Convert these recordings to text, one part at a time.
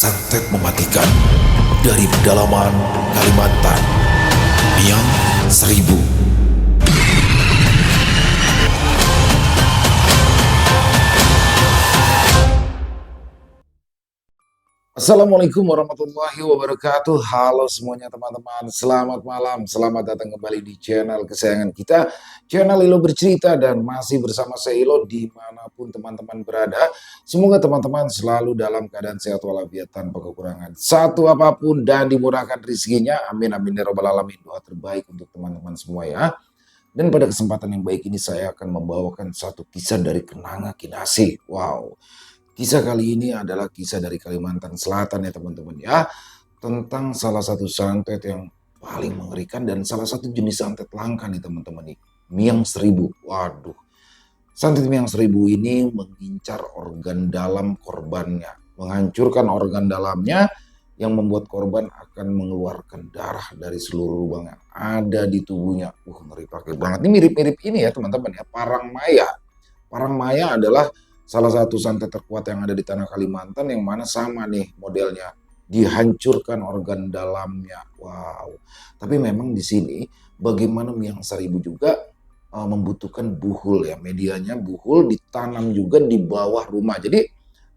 Santet mematikan dari pedalaman Kalimantan. Miang Seribu. Assalamualaikum warahmatullahi wabarakatuh. Halo semuanya teman-teman, selamat malam, selamat datang kembali di channel kesayangan kita, channel Ilo Bercerita, dan masih bersama saya Ilo dimanapun teman-teman berada. Semoga teman-teman selalu dalam keadaan sehat walafiat tanpa kekurangan satu apapun dan dimurahkan rezekinya. Amin amin ya robbal alamin. Doa terbaik untuk teman-teman semua ya. Dan pada kesempatan yang baik ini saya akan membawakan satu kisah dari Kenanga Kinasih. Wow. Kisah kali ini adalah kisah dari Kalimantan Selatan ya teman-teman ya. Tentang salah satu santet yang paling mengerikan dan salah satu jenis santet langka nih teman-teman nih. Miang Seribu. Waduh. Santet Miang Seribu ini mengincar organ dalam korbannya. Menghancurkan organ dalamnya yang membuat korban akan mengeluarkan darah dari seluruh lubang yang ada di tubuhnya. Ngeri pakai banget. Ini mirip-mirip ini ya teman-teman ya. Parang Maya. Parang Maya adalah salah satu santet terkuat yang ada di tanah Kalimantan yang mana sama nih modelnya, dihancurkan organ dalamnya. Wow. Tapi memang di sini bagaimana Miang Seribu juga membutuhkan buhul ya, medianya buhul ditanam juga di bawah rumah. Jadi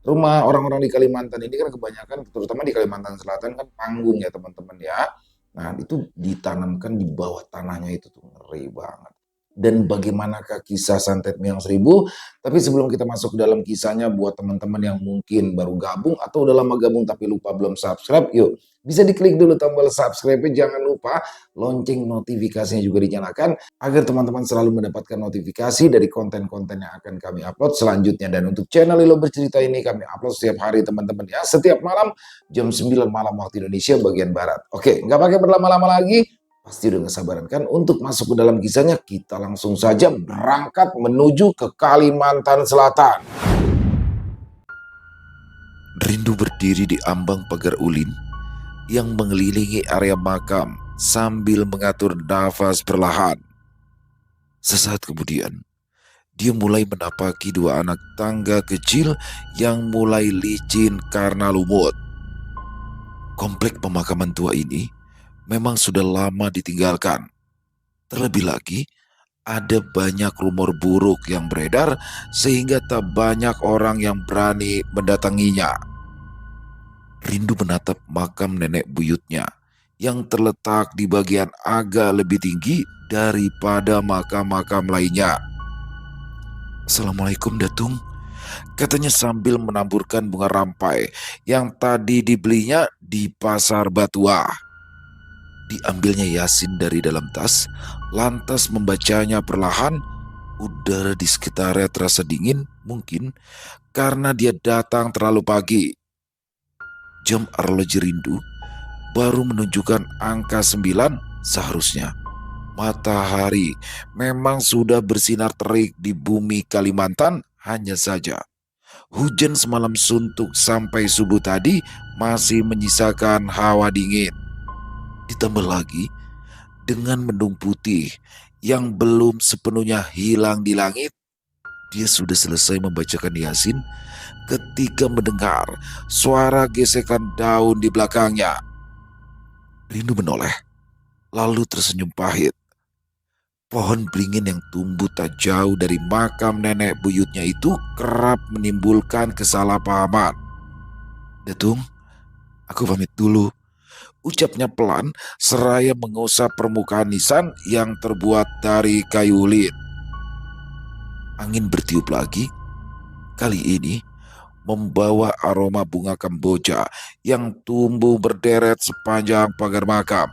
rumah orang-orang di Kalimantan ini kan kebanyakan, terutama di Kalimantan Selatan kan panggung ya teman-teman ya. Nah itu ditanamkan di bawah tanahnya, itu tuh ngeri banget. Dan bagaimanakah kisah santet Miang Seribu? Tapi sebelum kita masuk ke dalam kisahnya, buat teman-teman yang mungkin baru gabung atau udah lama gabung tapi lupa belum subscribe, yuk bisa diklik dulu tombol subscribe-nya, jangan lupa lonceng notifikasinya juga dinyalakan agar teman-teman selalu mendapatkan notifikasi dari konten-konten yang akan kami upload selanjutnya. Dan untuk channel Ilo Bercerita ini kami upload setiap hari teman-teman ya, setiap malam jam 9 malam waktu Indonesia bagian Barat. Oke, nggak pakai berlama-lama lagi. Pasti udah gak sabaran kan untuk masuk ke dalam kisahnya. Kita langsung saja berangkat menuju ke Kalimantan Selatan. Rindu berdiri di ambang pagar ulin yang mengelilingi area makam sambil mengatur nafas perlahan. Sesaat kemudian, dia mulai menapaki dua anak tangga kecil yang mulai licin karena lumut. Komplek pemakaman tua ini memang sudah lama ditinggalkan. Terlebih lagi, ada banyak rumor buruk yang beredar sehingga tak banyak orang yang berani mendatanginya. Rindu menatap makam nenek buyutnya yang terletak di bagian agak lebih tinggi daripada makam-makam lainnya. "Assalamualaikum Datung," katanya sambil menamburkan bunga rampai yang tadi dibelinya di pasar Batuah. Diambilnya Yasin dari dalam tas, lantas membacanya perlahan. Udara di sekitarnya terasa dingin, mungkin karena dia datang terlalu pagi. Jam arloji Rindu baru menunjukkan angka 9 seharusnya. Matahari memang sudah bersinar terik di bumi Kalimantan, hanya saja hujan semalam suntuk sampai subuh tadi masih menyisakan hawa dingin. Ditambah lagi dengan mendung putih yang belum sepenuhnya hilang di langit, dia sudah selesai membacakan Yasin ketika mendengar suara gesekan daun di belakangnya. Rindu menoleh, lalu tersenyum pahit. Pohon beringin yang tumbuh tak jauh dari makam nenek buyutnya itu kerap menimbulkan kesalahpahaman. "Datung, aku pamit dulu," ucapnya pelan seraya mengusap permukaan nisan yang terbuat dari kayu ulin. Angin bertiup lagi, kali ini membawa aroma bunga Kamboja yang tumbuh berderet sepanjang pagar makam.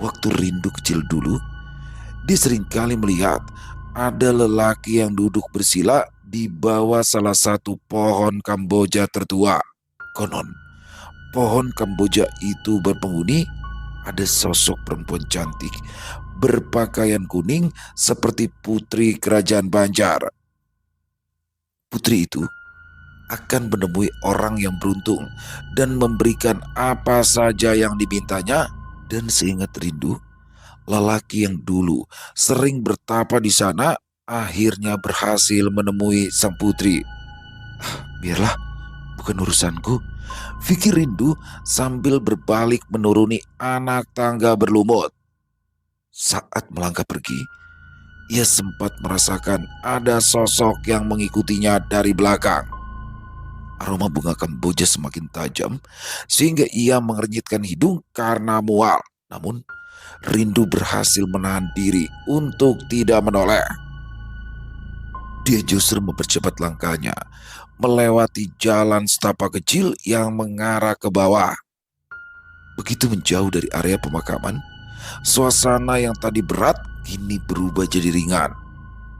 Waktu Rindu kecil dulu, dia seringkali melihat ada lelaki yang duduk bersila di bawah salah satu pohon Kamboja tertua. Konon pohon Kamboja itu berpenghuni ada sosok perempuan cantik berpakaian kuning seperti putri kerajaan Banjar. Putri itu akan menemui orang yang beruntung dan memberikan apa saja yang dimintanya. Dan seingat Rindu, lelaki yang dulu sering bertapa di sana akhirnya berhasil menemui sang putri. "Biarlah, bukan urusanku," Fikir Rindu sambil berbalik menuruni anak tangga berlumut. Saat melangkah pergi, ia sempat merasakan ada sosok yang mengikutinya dari belakang. Aroma bunga kamboja semakin tajam sehingga ia mengernyitkan hidung karena mual. Namun, Rindu berhasil menahan diri untuk tidak menoleh. Dia justru mempercepat langkahnya, melewati jalan setapak kecil yang mengarah ke bawah. Begitu menjauh dari area pemakaman, suasana yang tadi berat kini berubah jadi ringan.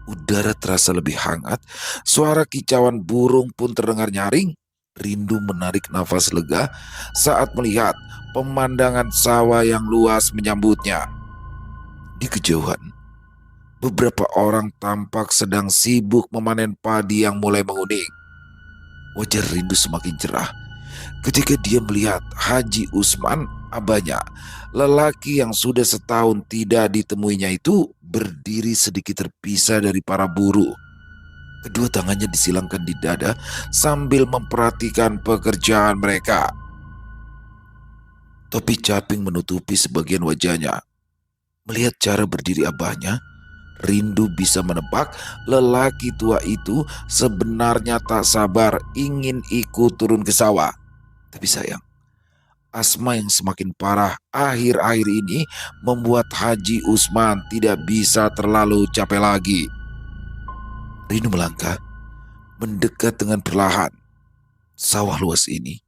Udara terasa lebih hangat, suara kicauan burung pun terdengar nyaring. Rindu menarik nafas lega saat melihat pemandangan sawah yang luas menyambutnya. Di kejauhan, beberapa orang tampak sedang sibuk memanen padi yang mulai menguning. Wajah Rindu semakin cerah ketika dia melihat Haji Usman, abahnya, lelaki yang sudah setahun tidak ditemuinya itu, berdiri sedikit terpisah dari para buruh. Kedua tangannya disilangkan di dada sambil memperhatikan pekerjaan mereka. Topi caping menutupi sebagian wajahnya. Melihat cara berdiri abahnya, Rindu bisa menebak lelaki tua itu sebenarnya tak sabar ingin ikut turun ke sawah. Tapi sayang, asma yang semakin parah akhir-akhir ini membuat Haji Usman tidak bisa terlalu capek lagi. Rindu melangkah, mendekat dengan perlahan. Sawah luas ini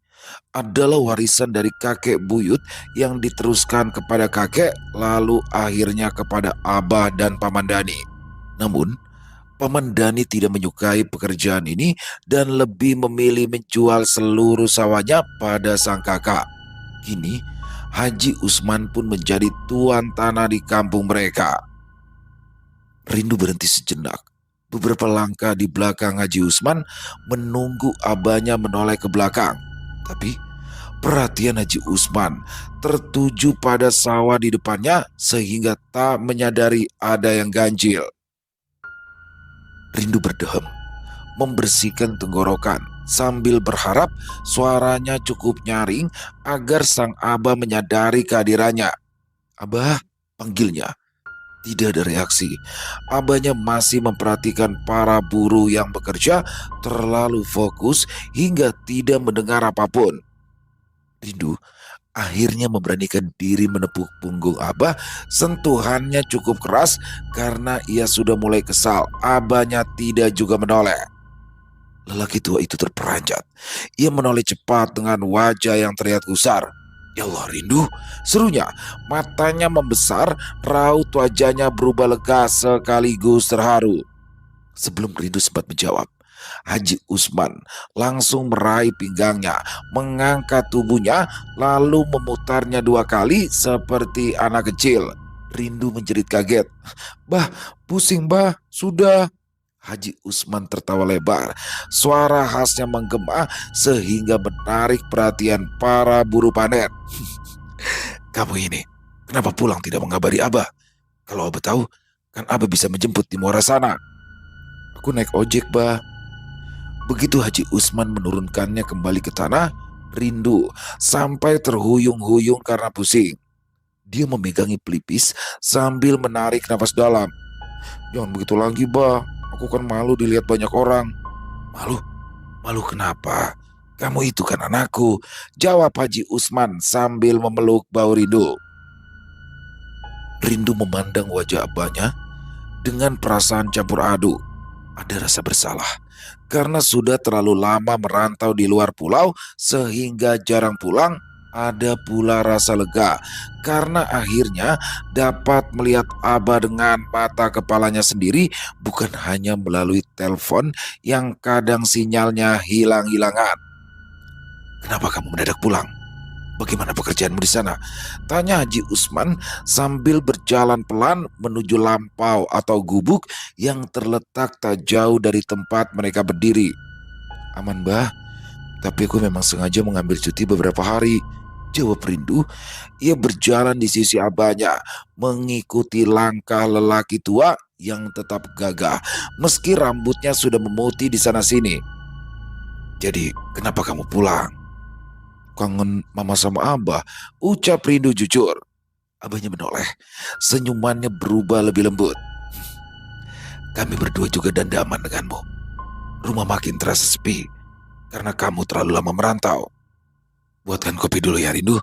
adalah warisan dari kakek buyut yang diteruskan kepada kakek, lalu akhirnya kepada abah dan Paman Dani. Namun, Paman Dani tidak menyukai pekerjaan ini dan lebih memilih menjual seluruh sawahnya pada sang kakak. Kini, Haji Usman pun menjadi tuan tanah di kampung mereka. Rindu berhenti sejenak. Beberapa langkah di belakang Haji Usman menunggu abahnya menoleh ke belakang. Tapi perhatian Haji Usman tertuju pada sawah di depannya sehingga tak menyadari ada yang ganjil. Rindu berdehem, membersihkan tenggorokan sambil berharap suaranya cukup nyaring agar sang abah menyadari kehadirannya. "Abah," panggilnya. Tidak ada reaksi. Abahnya masih memperhatikan para buruh yang bekerja, terlalu fokus hingga tidak mendengar apapun. Rindu akhirnya memberanikan diri menepuk punggung abah. Sentuhannya cukup keras karena ia sudah mulai kesal. Abahnya tidak juga menoleh. Lelaki tua itu terperanjat. Ia menoleh cepat dengan wajah yang terlihat gusar. "Ya Allah, Rindu!" serunya. Matanya membesar, raut wajahnya berubah lega sekaligus terharu. Sebelum Rindu sempat menjawab, Haji Usman langsung meraih pinggangnya, mengangkat tubuhnya, lalu memutarnya 2 kali seperti anak kecil. Rindu menjerit kaget. "Bah, pusing bah, sudah." Haji Usman tertawa lebar. Suara khasnya menggema sehingga menarik perhatian para buruh panen. "Kamu ini, kenapa pulang tidak mengabari abah? Kalau abah tahu, kan abah bisa menjemput di muara sana." "Aku naik ojek, bah." Begitu Haji Usman menurunkannya kembali ke tanah, Rindu sampai terhuyung-huyung karena pusing. Dia memegangi pelipis sambil menarik nafas dalam. "Jangan begitu lagi, bah. Aku kan malu dilihat banyak orang." "Malu? Malu kenapa? Kamu itu kan anakku," jawab Haji Usman sambil memeluk bahu Rindu. Rindu memandang wajah abahnya dengan perasaan campur aduk. Ada rasa bersalah karena sudah terlalu lama merantau di luar pulau sehingga jarang pulang. Ada pula rasa lega karena akhirnya dapat melihat abah dengan mata kepalanya sendiri, bukan hanya melalui telepon yang kadang sinyalnya hilang-hilangan. "Kenapa kamu mendadak pulang? Bagaimana pekerjaanmu di sana?" tanya Haji Usman sambil berjalan pelan menuju lampau atau gubuk yang terletak tak jauh dari tempat mereka berdiri. "Aman, bah. Tapi aku memang sengaja mengambil cuti beberapa hari," jawab Rindu. Ia berjalan di sisi abahnya, mengikuti langkah lelaki tua yang tetap gagah meski rambutnya sudah memutih di sana sini. "Jadi, kenapa kamu pulang?" Kangen mama sama abah, ucap Rindu jujur. Abahnya menoleh, senyumannya berubah lebih lembut. Kami berdua juga dandaman denganmu. Rumah makin terasa sepi, karena kamu terlalu lama merantau. Buatkan kopi dulu ya Rindu,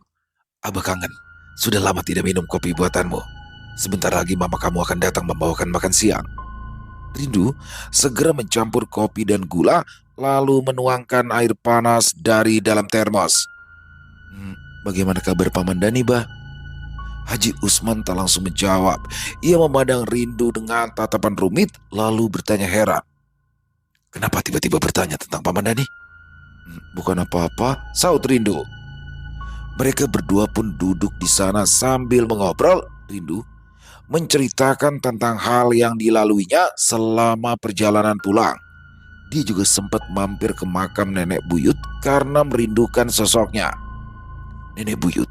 abah kangen. Sudah lama tidak minum kopi buatanmu. Sebentar lagi mama kamu akan datang membawakan makan siang. Rindu segera mencampur kopi dan gula, lalu menuangkan air panas dari dalam termos. Bagaimana kabar Paman Dani, Bah? Haji Usman tak langsung menjawab. Ia memandang Rindu dengan tatapan rumit, lalu bertanya heran. Kenapa tiba-tiba bertanya tentang Paman Dani? Bukan apa-apa, saut Rindu. Mereka berdua pun duduk di sana sambil mengobrol. Rindu menceritakan tentang hal yang dilaluinya selama perjalanan pulang. Dia juga sempat mampir ke makam nenek buyut karena merindukan sosoknya. Nenek buyut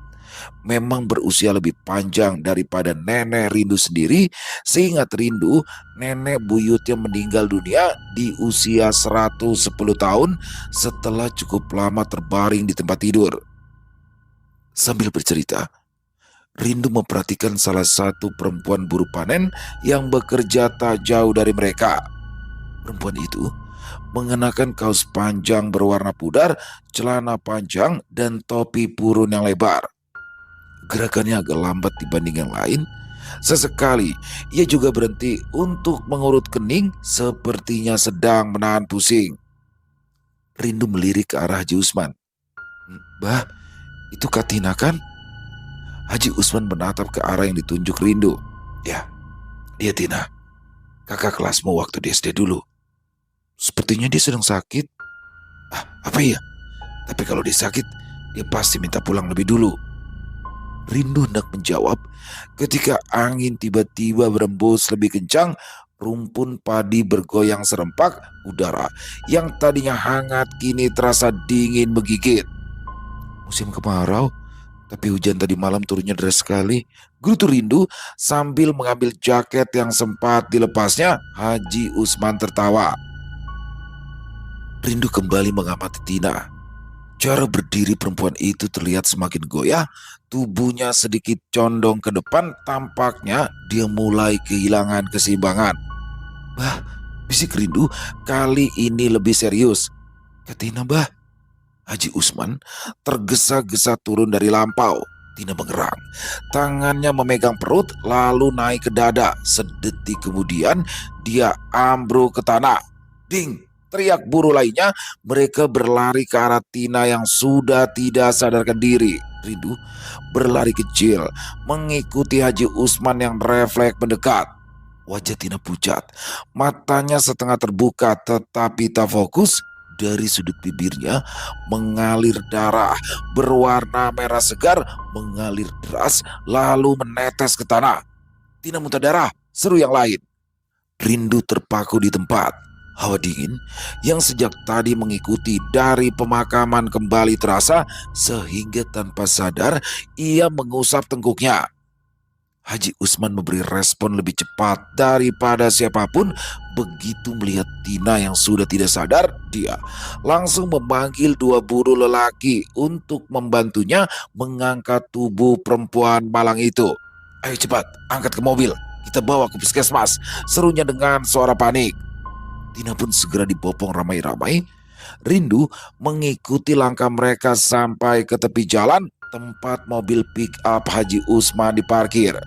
memang berusia lebih panjang daripada nenek Rindu sendiri, sehingga Rindu nenek buyutnya meninggal dunia di usia 110 tahun setelah cukup lama terbaring di tempat tidur. Sambil bercerita, Rindu memperhatikan salah satu perempuan buruh panen yang bekerja tak jauh dari mereka. Perempuan itu mengenakan kaos panjang berwarna pudar, celana panjang, dan topi purun yang lebar. Gerakannya agak lambat dibanding yang lain. Sesekali ia juga berhenti untuk mengurut kening, sepertinya sedang menahan pusing. Rindu melirik ke arah Haji Usman. Bah, itu Katina kan? Haji Usman menatap ke arah yang ditunjuk Rindu. Ya, dia Tina. Kakak kelasmu waktu di SD dulu. Sepertinya dia sedang sakit. Apa iya? Tapi kalau dia sakit, dia pasti minta pulang lebih dulu. Rindu hendak menjawab ketika angin tiba-tiba berembus lebih kencang, rumpun padi bergoyang serempak, udara yang tadinya hangat kini terasa dingin menggigit. Musim kemarau, tapi hujan tadi malam turunnya deras sekali, gerutu Rindu sambil mengambil jaket yang sempat dilepasnya. Haji Usman tertawa. Rindu kembali mengamati Tina. Cara berdiri perempuan itu terlihat semakin goyah, tubuhnya sedikit condong ke depan, tampaknya dia mulai kehilangan keseimbangan. Bah, bisik Rindu kali ini lebih serius. Katina, Bah. Haji Usman tergesa-gesa turun dari lampau. Tina mengerang. Tangannya memegang perut lalu naik ke dada. Sedetik kemudian dia ambruk ke tanah. Ding! Teriak buruh lainnya, mereka berlari ke arah Tina yang sudah tidak sadarkan diri. Rindu berlari kecil, mengikuti Haji Usman yang refleks mendekat. Wajah Tina pucat, matanya setengah terbuka tetapi tak fokus. Dari sudut bibirnya mengalir darah berwarna merah segar, mengalir deras lalu menetes ke tanah. Tina muntah darah, seru yang lain. Rindu terpaku di tempat. Hawa dingin yang sejak tadi mengikuti dari pemakaman kembali terasa, sehingga tanpa sadar ia mengusap tengkuknya. Haji Usman memberi respon lebih cepat daripada siapapun. Begitu melihat Tina yang sudah tidak sadar, dia langsung memanggil dua buruh lelaki untuk membantunya mengangkat tubuh perempuan malang itu. Ayo cepat, angkat ke mobil, kita bawa ke puskesmas, serunya dengan suara panik. Tina pun segera dibopong ramai-ramai. Rindu mengikuti langkah mereka sampai ke tepi jalan tempat mobil pick up Haji Usman diparkir.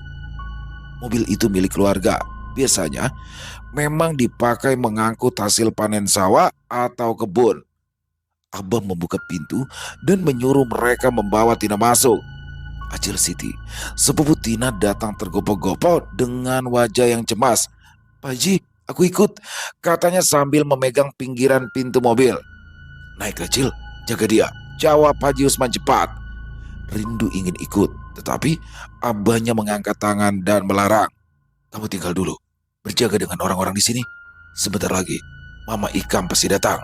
Mobil itu milik keluarga. Biasanya memang dipakai mengangkut hasil panen sawah atau kebun. Abah membuka pintu dan menyuruh mereka membawa Tina masuk. Acil Siti, sepupu Tina, datang tergopoh-gopoh dengan wajah yang cemas. Pak Haji, aku ikut, katanya sambil memegang pinggiran pintu mobil. Naik kecil, jaga dia, jawab Haji Usman cepat. Rindu ingin ikut, tetapi abahnya mengangkat tangan dan melarang. Kamu tinggal dulu, berjaga dengan orang-orang di sini. Sebentar lagi, Mama Ikam pasti datang.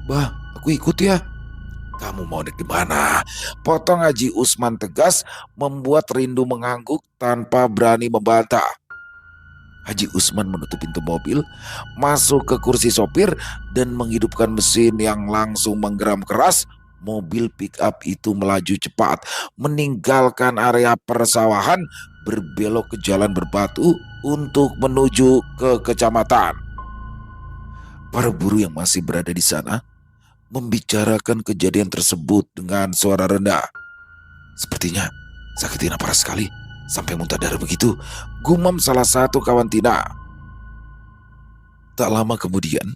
Bah, aku ikut ya. Kamu mau naik di mana? Potong Haji Usman tegas, membuat Rindu mengangguk tanpa berani membantah. Haji Usman menutup pintu mobil, masuk ke kursi sopir dan menghidupkan mesin yang langsung menggeram keras. mobil pick-up itu melaju cepat, meninggalkan area persawahan, berbelok ke jalan berbatu untuk menuju ke kecamatan. Para buruh yang masih berada di sana membicarakan kejadian tersebut dengan suara rendah. Sepertinya sakit Tina parah sekali, sampai muntah darah begitu, gumam salah satu kawan Tina. Tak lama kemudian,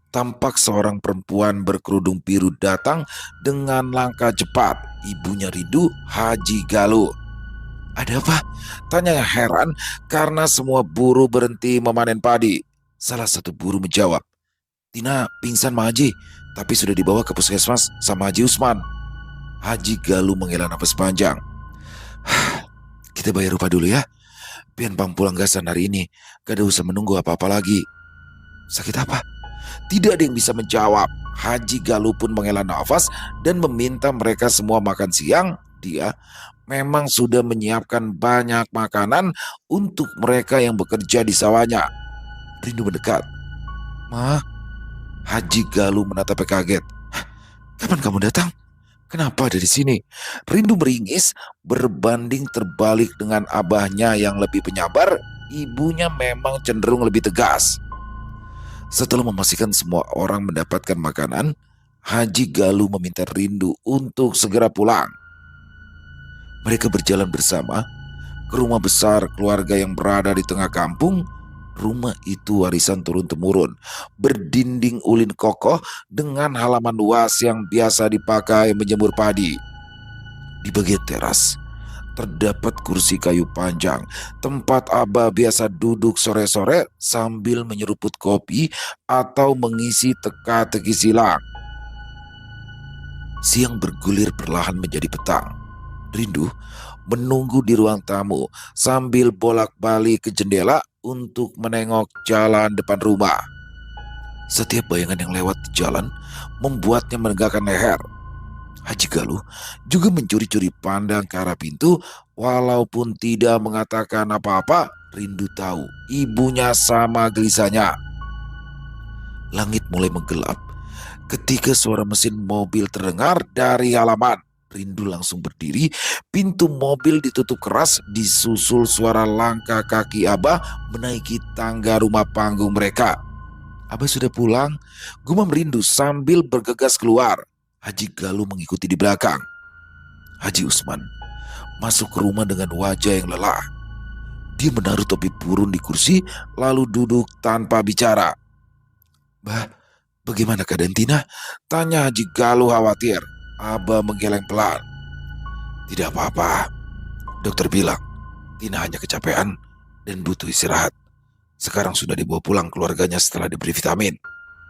tampak seorang perempuan berkerudung biru datang dengan langkah cepat. Ibunya Rindu, Haji Galuh. "Ada apa?" tanyanya heran karena semua buruh berhenti memanen padi. Salah satu buruh menjawab, "Tina pingsan Ma Haji, tapi sudah dibawa ke puskesmas sama Haji Usman." Haji Galuh menghela nafas panjang. "Kita bayar upah dulu ya. Pian Pang pulang gasan hari ini. Gak ada usah menunggu apa-apa lagi." "Sakit apa?" Tidak ada yang bisa menjawab. Haji Galuh pun menghela nafas dan meminta mereka semua makan siang. Dia memang sudah menyiapkan banyak makanan untuk mereka yang bekerja di sawahnya. Rindu mendekat. "Ma." Haji Galuh menatapnya kaget. "Kapan kamu datang? Kenapa ada di sini?" Rindu meringis. Berbanding terbalik dengan abahnya yang lebih penyabar, ibunya memang cenderung lebih tegas. Setelah memastikan semua orang mendapatkan makanan, Haji Galuh meminta Rindu untuk segera pulang. Mereka berjalan bersama ke rumah besar keluarga yang berada di tengah kampung. Rumah itu warisan turun-temurun, berdinding ulin kokoh dengan halaman luas yang biasa dipakai menjemur padi. Di bagian teras, terdapat kursi kayu panjang, tempat Abah biasa duduk sore-sore sambil menyeruput kopi atau mengisi teka-teki silang. Siang bergulir perlahan menjadi petang. Rindu menunggu di ruang tamu sambil bolak-balik ke jendela untuk menengok jalan depan rumah. Setiap bayangan yang lewat di jalan membuatnya menegakkan leher. Haji Galuh juga mencuri-curi pandang ke arah pintu. Walaupun tidak mengatakan apa-apa, Rindu tahu ibunya sama gelisahnya. Langit mulai menggelap ketika suara mesin mobil terdengar dari halaman. Rindu langsung berdiri. Pintu mobil ditutup keras, disusul suara langkah kaki Abah menaiki tangga rumah panggung mereka. "Abah sudah pulang," gumam Rindu sambil bergegas keluar. Haji Galuh mengikuti di belakang. Haji Usman masuk ke rumah dengan wajah yang lelah. Dia menaruh topi purun di kursi lalu duduk tanpa bicara. "Bah, bagaimana keadaan Tina?" tanya Haji Galuh khawatir. Abah menggeleng pelan. "Tidak apa-apa. Dokter bilang Tina hanya kecapean dan butuh istirahat. Sekarang sudah dibawa pulang keluarganya setelah diberi vitamin."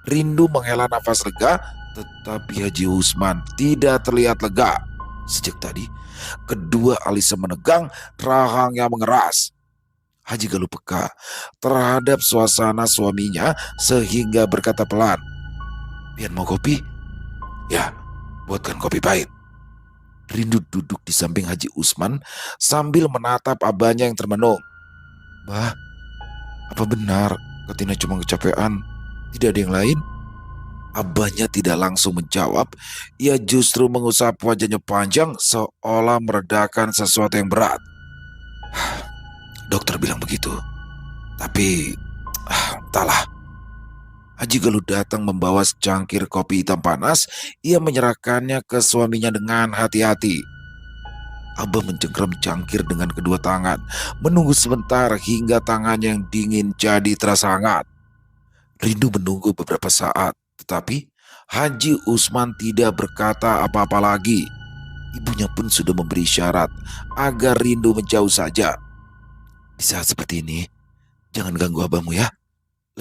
Rindu menghela nafas lega, tetapi Haji Usman tidak terlihat lega. Sejak tadi, kedua alisnya menegang, rahangnya mengeras. Haji Galuh peka terhadap suasana suaminya sehingga berkata pelan, "Pian mau kopi?" "Ya, buatkan kopi pahit." Rindu duduk di samping Haji Usman sambil menatap abahnya yang termenung. "Bah, apa benar Tina cuma kecapean? Tidak ada yang lain?" Abahnya tidak langsung menjawab. Ia justru mengusap wajahnya panjang seolah meredakan sesuatu yang berat. "Dokter bilang begitu. Tapi entahlah." Haji Galuh datang membawa secangkir kopi hitam panas. Ia menyerahkannya ke suaminya dengan hati-hati. Abah mencengkram cangkir dengan kedua tangan, menunggu sebentar hingga tangannya yang dingin jadi terasa hangat. Rindu menunggu beberapa saat, tetapi Haji Usman tidak berkata apa-apa lagi. Ibunya pun sudah memberi syarat agar Rindu menjauh saja. "Di saat seperti ini, jangan ganggu abahmu ya.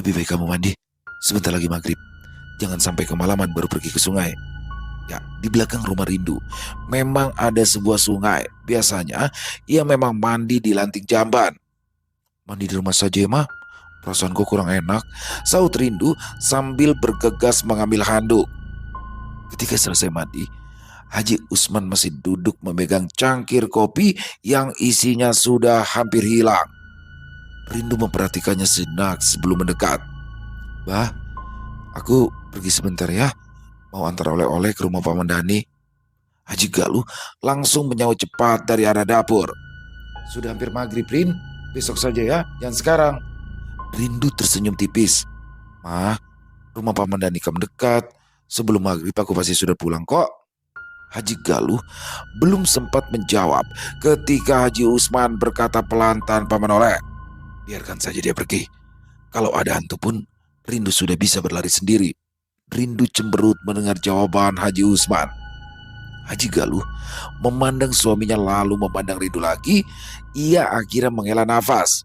Lebih baik kamu mandi. Sebentar lagi maghrib. Jangan sampai kemalaman baru pergi ke sungai." Ya, di belakang rumah Rindu memang ada sebuah sungai. Biasanya ia memang mandi di lanting jamban. "Mandi di rumah saja ya, Ma. Perasaanku kurang enak," sahut Rindu sambil bergegas mengambil handuk. Ketika selesai mandi, Haji Usman masih duduk memegang cangkir kopi yang isinya sudah hampir hilang. Rindu memperhatikannya sejenak sebelum mendekat. "Bah, aku pergi sebentar ya. Mau antar oleh-oleh ke rumah Paman Dani." Haji Galuh langsung menyaut cepat dari arah dapur. Sudah hampir maghrib, Rin. Besok saja ya, jangan sekarang. Rindu tersenyum tipis. Mah, rumah Paman Danikam dekat. Sebelum maghrib aku pasti sudah pulang kok. Haji Galuh belum sempat menjawab ketika Haji Usman berkata pelan tanpa menoleh. Biarkan saja dia pergi. Kalau ada hantu pun, Rindu sudah bisa berlari sendiri. Rindu cemberut mendengar jawaban Haji Usman. Haji Galuh memandang suaminya lalu memandang Rindu lagi. Ia akhirnya menghela nafas.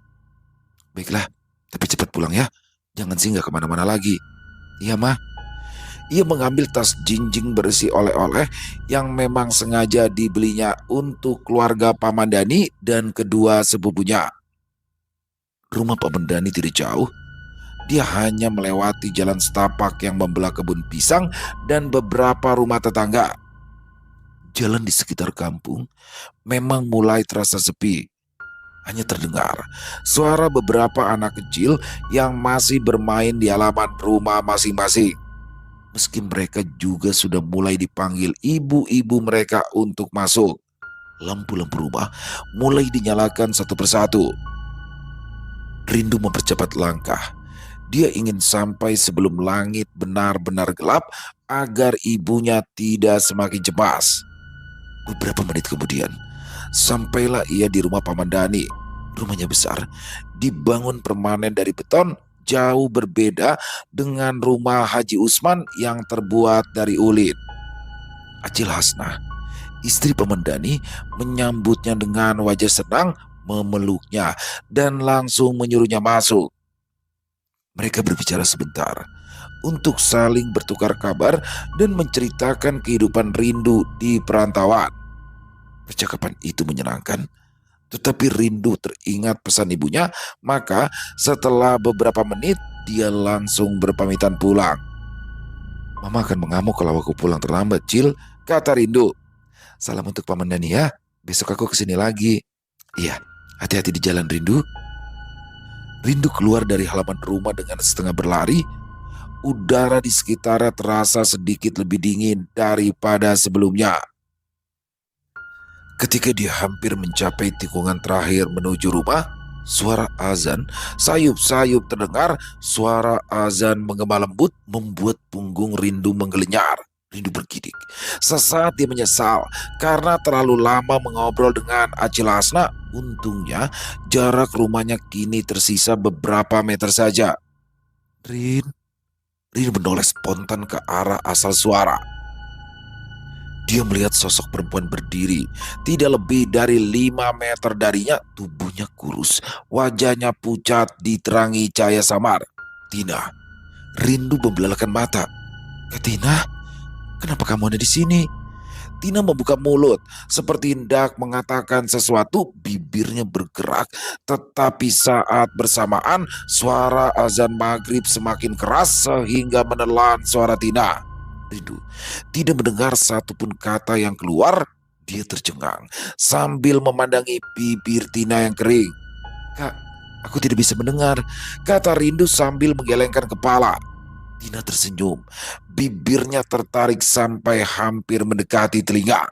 Baiklah, tapi cepat pulang ya. Jangan singgah kemana-mana lagi. Iya, Mah. Ia mengambil tas jinjing berisi oleh-oleh yang memang sengaja dibelinya untuk keluarga Paman Dani dan kedua sepupunya. Rumah Paman Dani tidak jauh. Dia hanya melewati jalan setapak yang membelah kebun pisang dan beberapa rumah tetangga. Jalan di sekitar kampung memang mulai terasa sepi. Hanya terdengar suara beberapa anak kecil yang masih bermain di halaman rumah masing-masing. Meski mereka juga sudah mulai dipanggil ibu-ibu mereka untuk masuk. Lampu-lampu rumah mulai dinyalakan satu persatu. Rindu mempercepat langkah. Dia ingin sampai sebelum langit benar-benar gelap agar ibunya tidak semakin cemas. Beberapa menit kemudian, sampailah ia di rumah Paman Dani. Rumahnya besar, dibangun permanen dari beton, jauh berbeda dengan rumah Haji Usman yang terbuat dari ulit. Acil Hasnah, istri Paman Dani, menyambutnya dengan wajah senang, memeluknya, dan langsung menyuruhnya masuk. Mereka berbicara sebentar untuk saling bertukar kabar dan menceritakan kehidupan Rindu di perantauan. Percakapan itu menyenangkan, tetapi Rindu teringat pesan ibunya, maka setelah beberapa menit dia langsung berpamitan pulang. Mama akan mengamuk kalau aku pulang terlambat, Cil, kata Rindu. Salam untuk Paman Dani ya, besok aku kesini lagi. Iya, hati-hati di jalan, Rindu. Rindu keluar dari halaman rumah dengan setengah berlari. Udara di sekitarnya terasa sedikit lebih dingin daripada sebelumnya. Ketika dia hampir mencapai tikungan terakhir menuju rumah, suara azan sayup-sayup terdengar. Suara azan menggema lembut membuat punggung Rindu menggelenyar. Rindu bergidik. Sesaat dia menyesal karena terlalu lama mengobrol dengan Acil Hasnah. Untungnya jarak rumahnya kini tersisa beberapa meter saja. Rindu menoleh spontan ke arah asal suara. Dia melihat sosok perempuan berdiri, tidak lebih dari 5 meter darinya. Tubuhnya kurus, wajahnya pucat diterangi cahaya samar. Tina. Rindu membelalakan mata. Tina, kenapa kamu ada di sini? Tina membuka mulut seperti hendak mengatakan sesuatu, bibirnya bergerak, tetapi saat bersamaan suara azan maghrib semakin keras sehingga menelan suara Tina. Rindu tidak mendengar satupun kata yang keluar. Dia tercengang sambil memandangi bibir Tina yang kering. Kak, aku tidak bisa mendengar, kata Rindu sambil menggelengkan kepala. Tina tersenyum, bibirnya tertarik sampai hampir mendekati telinga.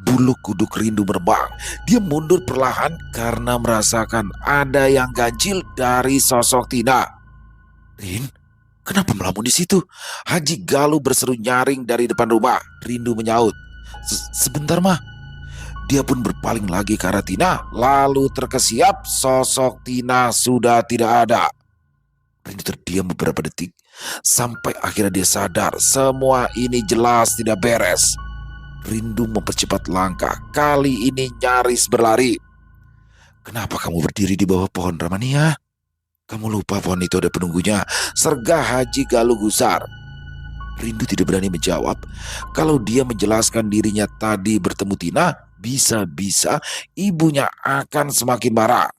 Bulu kuduk Rindu merebang. Dia mundur perlahan karena merasakan ada yang ganjil dari sosok Tina. Rin, kenapa melamun di situ? Haji Galuh berseru nyaring dari depan rumah. Rindu menyaut. Sebentar, Mah. Dia pun berpaling lagi ke arah Tina. Lalu terkesiap sosok Tina sudah tidak ada. Rindu terdiam beberapa detik. Sampai akhirnya dia sadar semua ini jelas tidak beres. Rindu mempercepat langkah. Kali ini nyaris berlari. Kenapa kamu berdiri di bawah pohon, Ramania? Kamu lupa pohon itu ada penunggunya, sergah Haji Galuh gusar. Rindu tidak berani menjawab. Kalau dia menjelaskan dirinya tadi bertemu Tina, bisa-bisa ibunya akan semakin marah.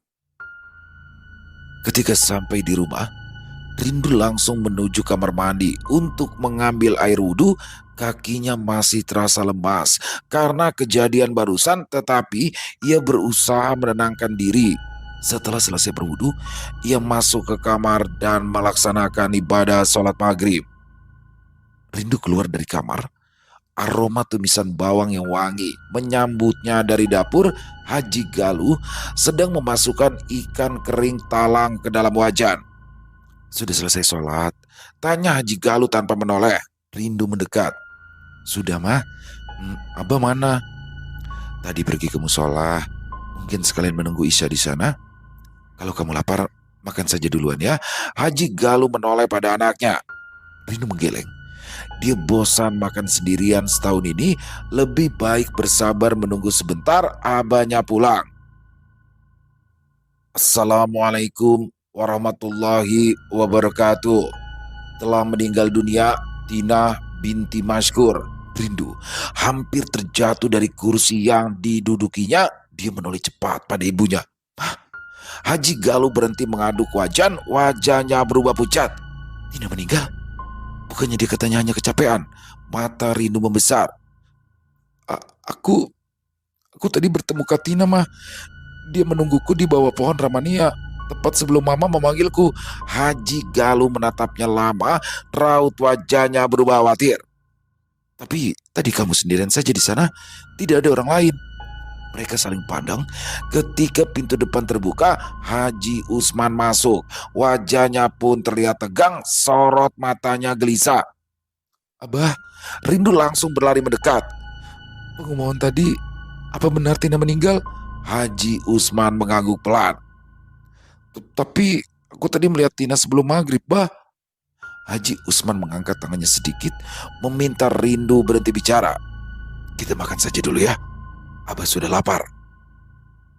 Ketika sampai di rumah, Rindu langsung menuju kamar mandi untuk mengambil air wudhu. Kakinya masih terasa lemas karena kejadian barusan, tetapi ia berusaha menenangkan diri. Setelah selesai berwudhu, ia masuk ke kamar dan melaksanakan ibadah sholat maghrib. Rindu keluar dari kamar. Aroma tumisan bawang yang wangi menyambutnya dari dapur. Haji Galuh sedang memasukkan ikan kering talang ke dalam wajan. "Sudah selesai sholat?" tanya Haji Galuh tanpa menoleh. Rindu mendekat. "Sudah, Mah." "Abah mana?" "Tadi pergi ke musola. Mungkin sekalian menunggu Isya di sana. Kalau kamu lapar, makan saja duluan ya." Haji Galuh menoleh pada anaknya. Rindu menggeleng. Dia bosan makan sendirian setahun ini, lebih baik bersabar menunggu sebentar abahnya pulang. "Assalamualaikum warahmatullahi wabarakatuh. Telah meninggal dunia Tina binti Maskur." Rindu hampir terjatuh dari kursi yang didudukinya. Dia menoleh cepat pada ibunya. Haji Galuh berhenti mengaduk wajan, wajahnya berubah pucat. "Tina meninggal? Bukannya dia katanya hanya kecapean?" Mata Rindu membesar. Aku tadi bertemu Katina, Mah. Dia menungguku di bawah pohon ramania, tepat sebelum Mama memanggilku." Haji Galuh menatapnya lama, raut wajahnya berubah khawatir. "Tapi tadi kamu sendirian saja di sana, tidak ada orang lain." Mereka saling pandang. Ketika pintu depan terbuka, Haji Usman masuk. Wajahnya pun terlihat tegang, sorot matanya gelisah. "Abah." Rindu langsung berlari mendekat. "Pengumuman tadi, apa benar Tina meninggal?" Haji Usman mengangguk pelan. "Tapi aku tadi melihat Tina sebelum maghrib, Bah." Haji Usman mengangkat tangannya sedikit, meminta Rindu berhenti bicara. "Kita makan saja dulu ya. Abah sudah lapar."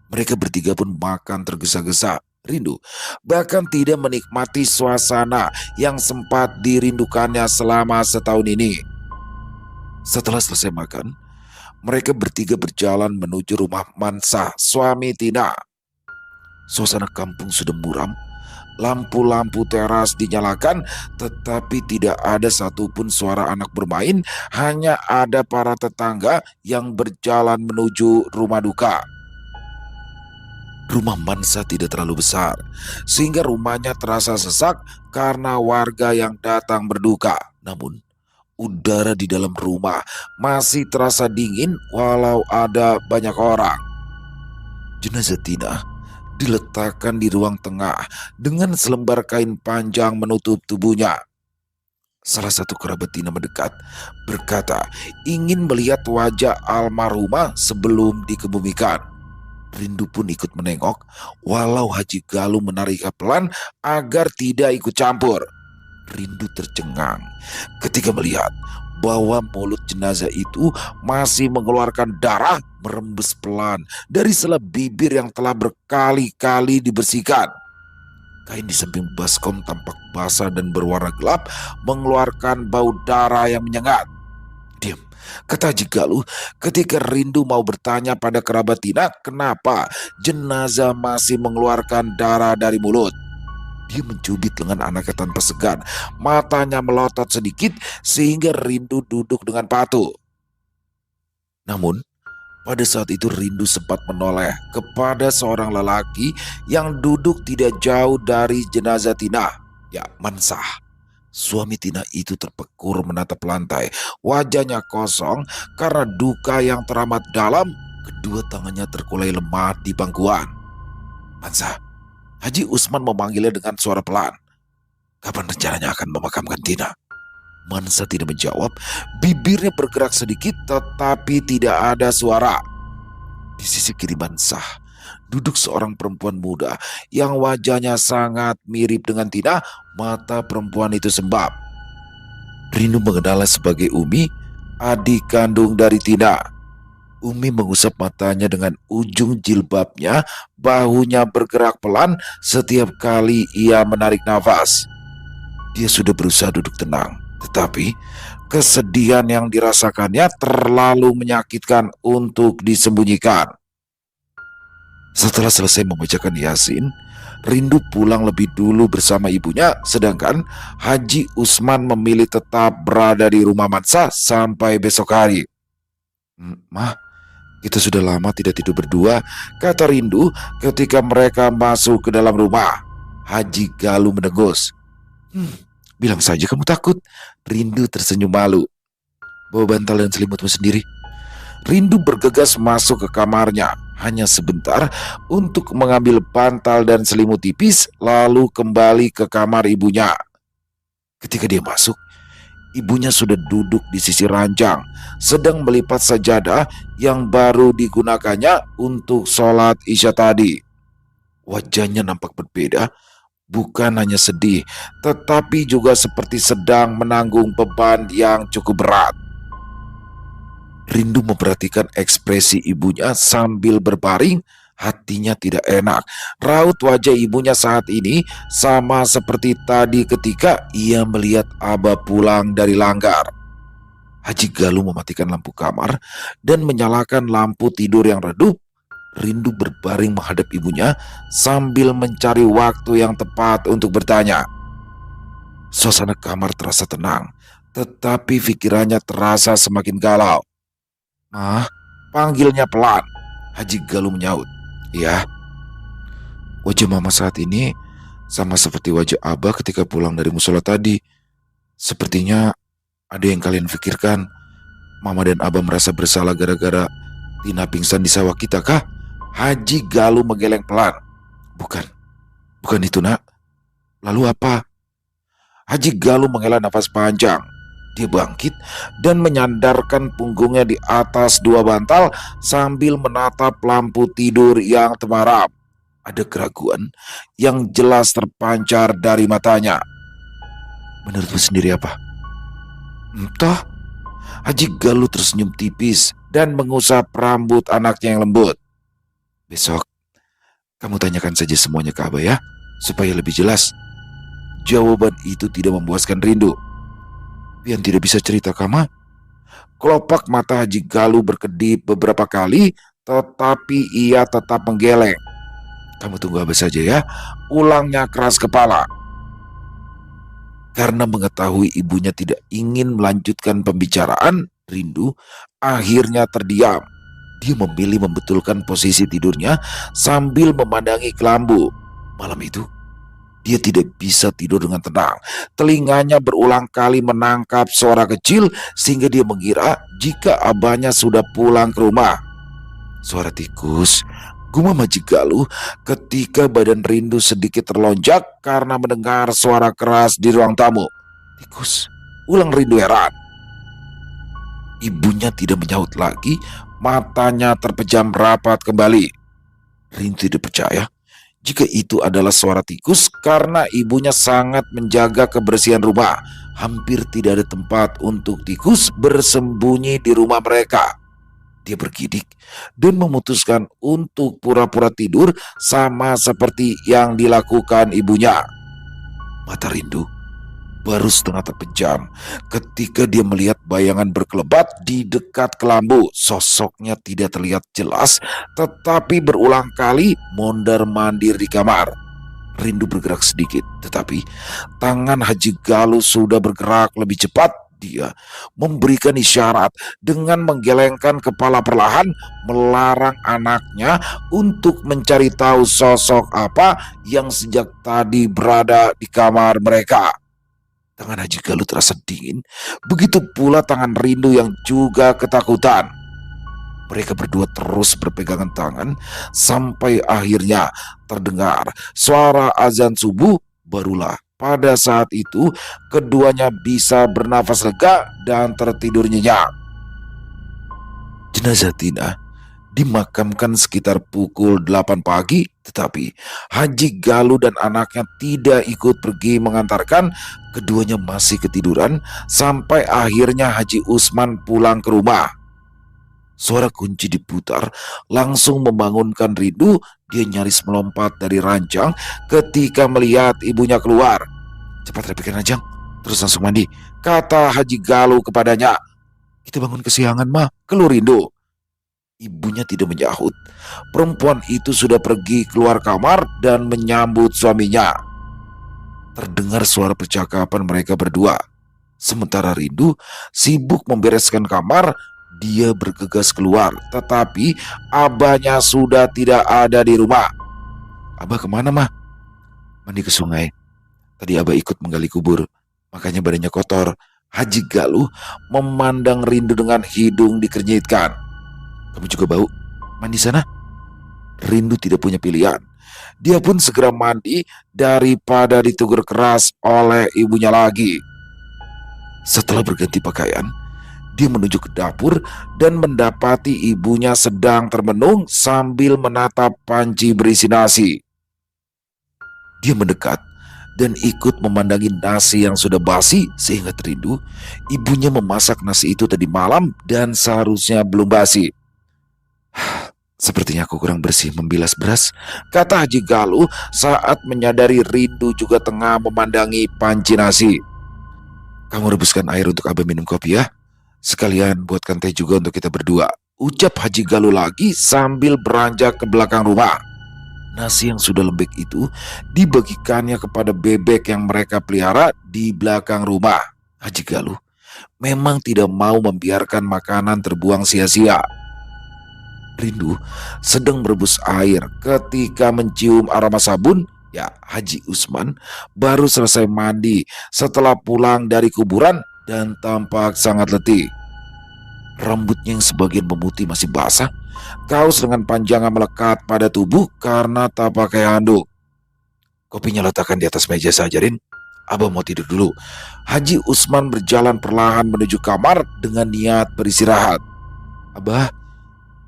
Mereka bertiga pun makan tergesa-gesa. Rindu bahkan tidak menikmati suasana yang sempat dirindukannya selama setahun ini. Setelah selesai makan, mereka bertiga berjalan menuju rumah Mansah, suami Tina. Suasana kampung sudah muram. Lampu-lampu teras dinyalakan, tetapi tidak ada satupun suara anak bermain. Hanya ada para tetangga yang berjalan menuju rumah duka. Rumah Mansah tidak terlalu besar, sehingga rumahnya terasa sesak karena warga yang datang berduka. Namun, udara di dalam rumah masih terasa dingin walau ada banyak orang. Jenazah Tina diletakkan di ruang tengah dengan selembar kain panjang menutup tubuhnya. Salah satu kerabat Tina mendekat, berkata ingin melihat wajah almarhumah sebelum dikebumikan. Rindu pun ikut menengok, walau Haji Galuh menariknya pelan agar tidak ikut campur. Rindu tercengang ketika melihat bahwa mulut jenazah itu masih mengeluarkan darah merembes pelan dari sela bibir yang telah berkali-kali dibersihkan. Kain di samping baskom tampak basah dan berwarna gelap, mengeluarkan bau darah yang menyengat. "Diam," kata Haji Galuh ketika Rindu mau bertanya pada kerabat Tina kenapa jenazah masih mengeluarkan darah dari mulut. Dia mencubit lengan anaknya tanpa segan. Matanya melotot sedikit sehingga Rindu duduk dengan patuh. Namun, pada saat itu Rindu sempat menoleh kepada seorang lelaki yang duduk tidak jauh dari jenazah Tina. Ya, Mansah. Suami Tina itu terpekur menatap lantai. Wajahnya kosong karena duka yang teramat dalam. Kedua tangannya terkulai lemah di pangkuan. "Mansah." Haji Usman memanggilnya dengan suara pelan. "Kapan rencananya akan memakamkan Tina?" Mansah tidak menjawab. Bibirnya bergerak sedikit tetapi tidak ada suara. Di sisi kiri Mansah duduk seorang perempuan muda yang wajahnya sangat mirip dengan Tina. Mata perempuan itu sembab. Rindu mengenalnya sebagai Umi, adik kandung dari Tina. Umi mengusap matanya dengan ujung jilbabnya, bahunya bergerak pelan setiap kali ia menarik nafas. Dia sudah berusaha duduk tenang, tetapi kesedihan yang dirasakannya terlalu menyakitkan untuk disembunyikan. Setelah selesai membacakan Yasin, Rindu pulang lebih dulu bersama ibunya, sedangkan Haji Usman memilih tetap berada di rumah Mansah sampai besok hari. "Mah, kita sudah lama tidak tidur berdua," kata Rindu ketika mereka masuk ke dalam rumah. Haji Galuh mendengus. Bilang saja kamu takut." Rindu tersenyum malu. bawa bantal dan selimutmu sendiri. Rindu bergegas masuk ke kamarnya, hanya sebentar untuk mengambil bantal dan selimut tipis, lalu kembali ke kamar ibunya. Ketika dia masuk, ibunya sudah duduk di sisi ranjang, sedang melipat sajadah yang baru digunakannya untuk sholat Isya tadi. Wajahnya nampak berbeda, bukan hanya sedih, tetapi juga seperti sedang menanggung beban yang cukup berat. Rindu memperhatikan ekspresi ibunya sambil berbaring, hatinya tidak enak. Raut wajah ibunya saat ini sama seperti tadi ketika ia melihat Abah pulang dari langgar. Haji Galuh mematikan lampu kamar dan menyalakan lampu tidur yang redup. Rindu berbaring menghadap ibunya sambil mencari waktu yang tepat untuk bertanya. Suasana kamar terasa tenang, tetapi pikirannya terasa semakin galau. "Mah," panggilnya pelan. Haji Galuh menyaut. "Ya." Wajah mama saat ini sama seperti wajah Abah ketika pulang dari musola tadi. Sepertinya ada yang kalian pikirkan. Mama dan Abah merasa bersalah gara-gara Tina pingsan di sawah kita kah? Haji Galuh menggeleng pelan. Bukan, bukan itu nak. Lalu apa? Haji Galuh menghela nafas panjang. Dia bangkit dan menyandarkan punggungnya di atas dua bantal sambil menatap lampu tidur yang temaram. Ada keraguan yang jelas terpancar dari matanya. "Menurutmu sendiri apa?" "Entah." Haji Galuh tersenyum tipis dan mengusap rambut anaknya yang lembut. "Besok kamu tanyakan saja semuanya ke Abah ya, supaya lebih jelas." Jawaban itu tidak memuaskan Rindu. "Pian tidak bisa cerita Kama?" Kelopak mata Haji Galuh berkedip beberapa kali, tetapi ia tetap menggeleng. "Kamu tunggu Abah saja ya," ulangnya keras kepala. Karena mengetahui ibunya tidak ingin melanjutkan pembicaraan, Rindu akhirnya terdiam. Dia memilih membetulkan posisi tidurnya sambil memandangi kelambu. Malam itu, dia tidak bisa tidur dengan tenang. Telinganya berulang kali menangkap suara kecil sehingga dia mengira jika abahnya sudah pulang ke rumah. Suara tikus, gumam Haji Galuh ketika badan Rindu sedikit terlonjak karena mendengar suara keras di ruang tamu. "Tikus," ulang Rindu heran. Ibunya tidak menyaut lagi, matanya terpejam rapat kembali. Rindu tidak percaya jika itu adalah suara tikus karena ibunya sangat menjaga kebersihan rumah. Hampir tidak ada tempat untuk tikus bersembunyi di rumah mereka. Dia bergidik dan memutuskan untuk pura-pura tidur sama seperti yang dilakukan ibunya. Mata Rindu baru setengah terpejam ketika dia melihat bayangan berkelebat di dekat kelambu. Sosoknya tidak terlihat jelas, tetapi berulang kali mondar-mandir di kamar. Rindu bergerak sedikit, tetapi tangan Haji Galuh sudah bergerak lebih cepat. Dia memberikan isyarat dengan menggelengkan kepala perlahan, melarang anaknya untuk mencari tahu sosok apa yang sejak tadi berada di kamar mereka. Tangan Haji Galuh terasa dingin, begitu pula tangan Rindu yang juga ketakutan. Mereka berdua terus berpegangan tangan sampai akhirnya terdengar suara azan subuh. Barulah pada saat itu keduanya bisa bernafas lega dan tertidur nyenyak. Jenazah Tina dimakamkan sekitar pukul 8 pagi, tetapi Haji Galuh dan anaknya tidak ikut pergi mengantarkan. Keduanya masih ketiduran sampai akhirnya Haji Usman pulang ke rumah. Suara kunci diputar langsung membangunkan Rindu. Dia nyaris melompat dari ranjang ketika melihat ibunya keluar. "Cepat rapikan ranjang, terus langsung mandi," kata Haji Galuh kepadanya. "Kita bangun kesiangan mah," keluh Rindu. Ibunya tidak menyahut. Perempuan itu sudah pergi keluar kamar dan menyambut suaminya. Terdengar suara percakapan mereka berdua. Sementara Rindu sibuk membereskan kamar, dia bergegas keluar. Tetapi abahnya sudah tidak ada di rumah. "Abah kemana mah?" "Mandi ke sungai. Tadi abah ikut menggali kubur, makanya badannya kotor. Haji Galuh memandang Rindu dengan hidung dikernyitkan. "Kamu juga bau? Mandi sana." Rindu tidak punya pilihan. Dia pun segera mandi daripada ditegur keras oleh ibunya lagi. Setelah berganti pakaian, dia menuju ke dapur dan mendapati ibunya sedang termenung sambil menatap panci berisi nasi. Dia mendekat dan ikut memandangi nasi yang sudah basi sehingga Rindu ibunya memasak nasi itu tadi malam dan seharusnya belum basi. "Sepertinya aku kurang bersih membilas beras," kata Haji Galuh saat menyadari Rindu juga tengah memandangi panci nasi. "Kamu rebuskan air untuk Abah minum kopi ya. Sekalian buatkan teh juga untuk kita berdua," ucap Haji Galuh lagi sambil beranjak ke belakang rumah. Nasi yang sudah lembek itu dibagikannya kepada bebek yang mereka pelihara di belakang rumah. Haji Galuh memang tidak mau membiarkan makanan terbuang sia-sia. Rindu sedang merebus air ketika mencium aroma sabun. Ya, Haji Usman baru selesai mandi setelah pulang dari kuburan dan tampak sangat letih. Rambutnya yang sebagian memutih masih basah, kaos lengan panjang yang melekat pada tubuh karena tak pakai handuk. "Kopinya letakkan di atas meja saja, Rin. Abah mau tidur dulu." Haji Usman berjalan perlahan menuju kamar dengan niat beristirahat. "Abah,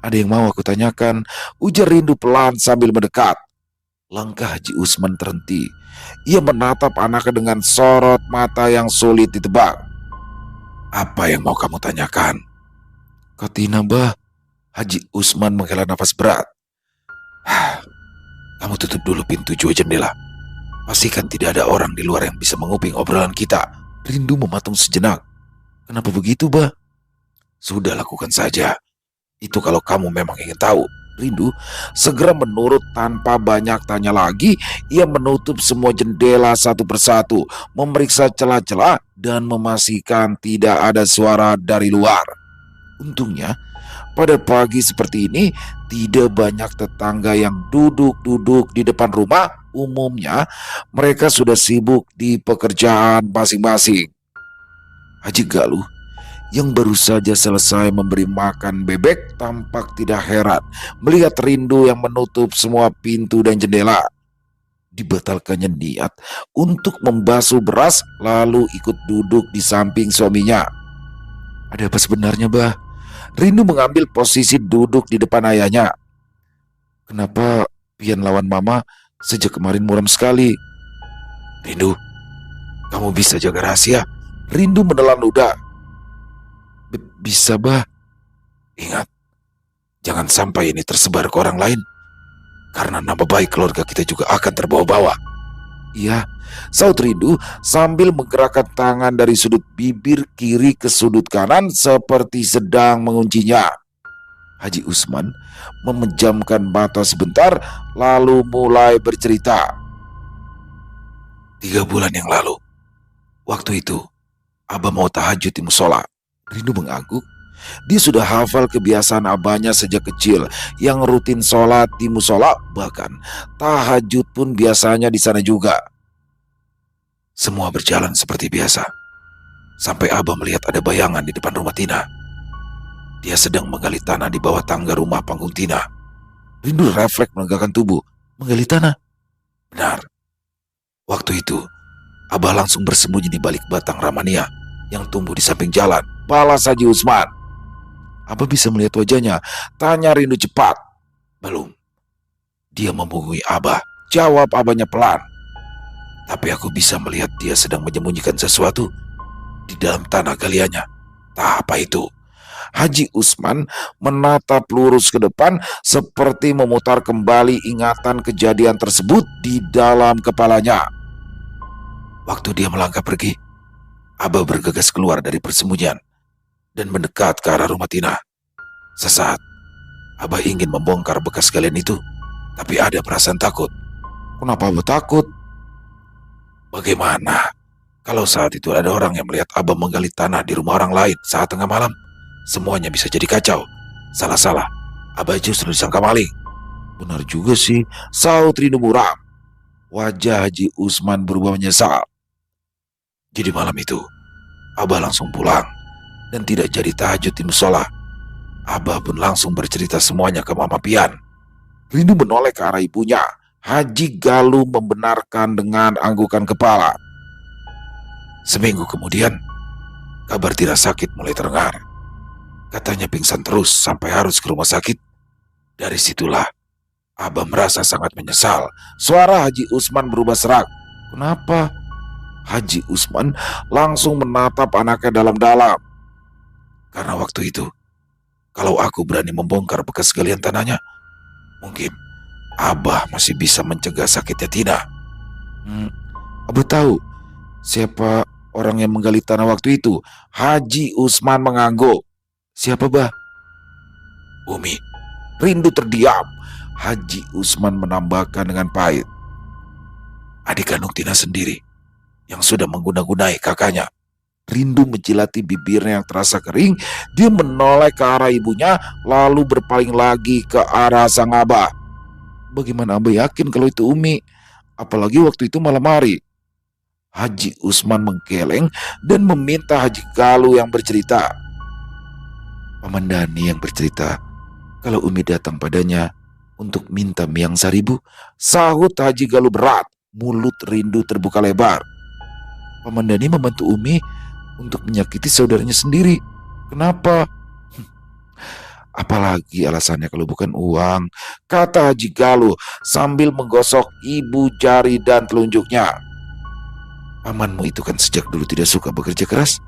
ada yang mau aku tanyakan," ujar Rindu pelan sambil mendekat. Langkah Haji Usman terhenti. Ia menatap anaknya dengan sorot mata yang sulit ditebak. "Apa yang mau kamu tanyakan?" "Katina, Bah." Haji Usman menghela nafas berat. "Kamu tutup dulu pintu jua jendela. Pastikan tidak ada orang di luar yang bisa menguping obrolan kita." Rindu mematung sejenak. "Kenapa begitu, Bah?" "Sudah, lakukan saja. Itu kalau kamu memang ingin tahu." Rindu segera menurut tanpa banyak tanya lagi. Ia menutup semua jendela satu persatu, memeriksa celah-celah dan memastikan tidak ada suara dari luar. Untungnya, pada pagi seperti ini tidak banyak tetangga yang duduk-duduk di depan rumah. Umumnya mereka sudah sibuk di pekerjaan masing-masing. Haji Galuh yang baru saja selesai memberi makan bebek tampak tidak heran melihat Rindu yang menutup semua pintu dan jendela. Dibatalkannya niat untuk membasuh beras lalu ikut duduk di samping suaminya. "Ada apa sebenarnya, Bah?" Rindu mengambil posisi duduk di depan ayahnya. "Kenapa pian lawan Mama sejak kemarin muram sekali?" "Rindu, kamu bisa jaga rahasia?" Rindu menelan ludah. Bisa, Bah. Ingat, jangan sampai ini tersebar ke orang lain, karena nama baik keluarga kita juga akan terbawa-bawa." "Iya," saut Rindu sambil menggerakkan tangan dari sudut bibir kiri ke sudut kanan seperti sedang menguncinya. Haji Usman memejamkan mata sebentar lalu mulai bercerita. 3 bulan yang lalu, waktu itu Abah mau tahajud di musola." Rindu mengangguk. Dia sudah hafal kebiasaan abahnya sejak kecil yang rutin sholat di musola, bahkan tahajud pun biasanya di sana juga. Semua berjalan seperti biasa, sampai Abah melihat ada bayangan di depan rumah Tina. Dia sedang menggali tanah di bawah tangga rumah panggung Tina. Rindu refleks menegakkan tubuh. "Menggali tanah?" "Benar." Waktu itu, Abah langsung bersembunyi di balik batang ramania yang tumbuh di samping jalan, balas Haji Usman. "Abah bisa melihat wajahnya?" tanya Rindu cepat. "Belum. Dia memungui Abah," jawab abahnya pelan. "Tapi aku bisa melihat dia sedang menyembunyikan sesuatu di dalam tanah galiannya." "Tak apa itu?" Haji Usman menatap lurus ke depan seperti memutar kembali ingatan kejadian tersebut di dalam kepalanya. Waktu dia melangkah pergi, Abah bergegas keluar dari persembunyian dan mendekat ke arah rumah Tina. Sesaat, Abah ingin membongkar bekas galian itu, tapi ada perasaan takut. "Kenapa Abah takut?" "Bagaimana kalau saat itu ada orang yang melihat Abah menggali tanah di rumah orang lain saat tengah malam? Semuanya bisa jadi kacau. Salah-salah, Abah justru disangka maling." "Benar juga sih," saut Rindu muram. Wajah Haji Usman berubah menyesal. "Jadi malam itu, Abah langsung pulang dan tidak jadi tahajud di musola. Abah pun langsung bercerita semuanya ke Mama Pian. Rindu menoleh ke arah ibunya. Haji Galuh membenarkan dengan anggukan kepala. Seminggu kemudian, kabar tidak sakit mulai terdengar. Katanya pingsan terus sampai harus ke rumah sakit. Dari situlah Abah merasa sangat menyesal. Suara Haji Usman berubah serak. Kenapa? Haji Usman langsung menatap anaknya dalam-dalam. Karena waktu itu, kalau aku berani membongkar bekas galian tanahnya, mungkin Abah masih bisa mencegah sakitnya Tina. Abah tahu siapa orang yang menggali tanah waktu itu? Haji Usman mengangguk. Siapa, Bah? Umi. Rindu terdiam. Haji Usman menambahkan dengan pahit. Adik kandung Tina sendiri yang sudah mengguna-gunai kakaknya. Rindu menjilati bibirnya yang terasa kering. Dia menoleh ke arah ibunya, lalu berpaling lagi ke arah sang abah. Bagaimana Abah yakin kalau itu Umi? Apalagi waktu itu malam hari. Haji Usman menggeleng dan meminta Haji Galuh yang bercerita. Paman Dani yang bercerita kalau Umi datang padanya untuk minta miang seribu. Sahut Haji Galuh berat. Mulut Rindu terbuka lebar. Paman Dani membantu Umi untuk menyakiti saudaranya sendiri. Kenapa? Apalagi alasannya kalau bukan uang, kata Haji Galuh sambil menggosok ibu jari dan telunjuknya. Pamanmu itu kan sejak dulu tidak suka bekerja keras.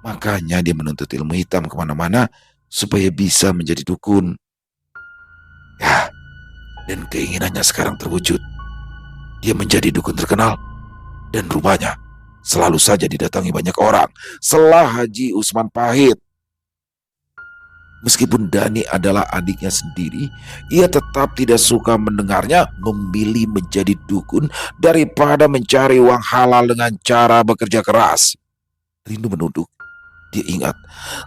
Makanya dia menuntut ilmu hitam kemana-mana supaya bisa menjadi dukun. Ya, dan keinginannya sekarang terwujud. Dia menjadi dukun terkenal dan rumahnya selalu saja didatangi banyak orang. Selah Haji Usman pahit. Meskipun Dani adalah adiknya sendiri, ia tetap tidak suka mendengarnya memilih menjadi dukun daripada mencari uang halal dengan cara bekerja keras. Rindu menunduk. Dia ingat,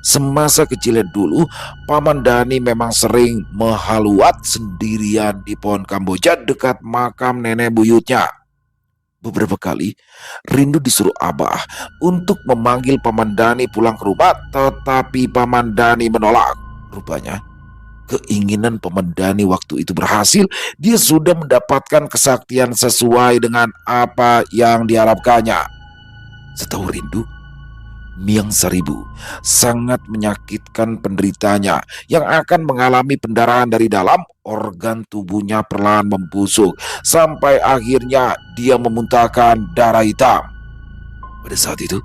semasa kecilnya dulu, Paman Dani memang sering menghaluat sendirian di pohon Kamboja dekat makam nenek buyutnya. Beberapa kali, Rindu disuruh Abah untuk memanggil Paman Dani pulang ke rumah, tetapi Paman Dani menolak. Rupanya, keinginan Paman Dani waktu itu berhasil. Dia sudah mendapatkan kesaktian sesuai dengan apa yang diharapkannya. Setahu Rindu, miang seribu sangat menyakitkan penderitanya yang akan mengalami pendarahan dari dalam. Organ tubuhnya perlahan membusuk sampai akhirnya dia memuntahkan darah hitam. Pada saat itu,